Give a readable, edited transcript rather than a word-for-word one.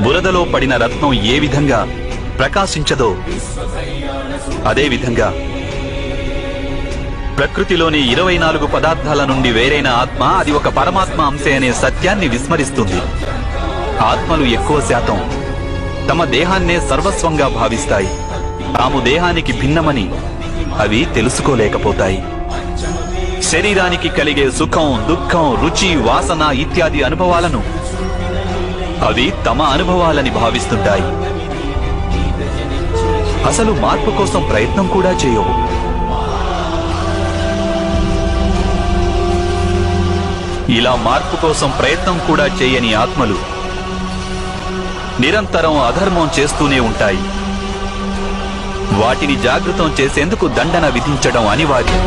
బురదలో పడిన రత్నం ఏ విధంగా ప్రకాశించదో అదే విధంగా ప్రకృతిలోని 24 పదార్థాల నుండి వేరైన ఆత్మ అది ఒక పరమాత్మ అంశే అనే సత్యాన్ని విస్మరిస్తుంది. ఆత్మలు ఎక్కువ శాతం తమ దేహాన్నే సర్వస్వంగా భావిస్తాయి. తాము దేహానికి భిన్నమని అవి తెలుసుకోలేకపోతాయి. శరీరానికి కలిగే సుఖం, దుఃఖం, రుచి, వాసన ఇత్యాది అనుభవాలను అవి తమ అనుభవాలని భావిస్తుంటాయి. అసలు మార్పు కోసం ప్రయత్నం కూడా చేయవు. ఇలా మార్పు కోసం ప్రయత్నం కూడా చేయని ఆత్మలు నిరంతరం అధర్మం చేస్తూనే ఉంటాయి. వాటిని జాగృతం చేసేందుకు దండన విధించడం అనివార్యం.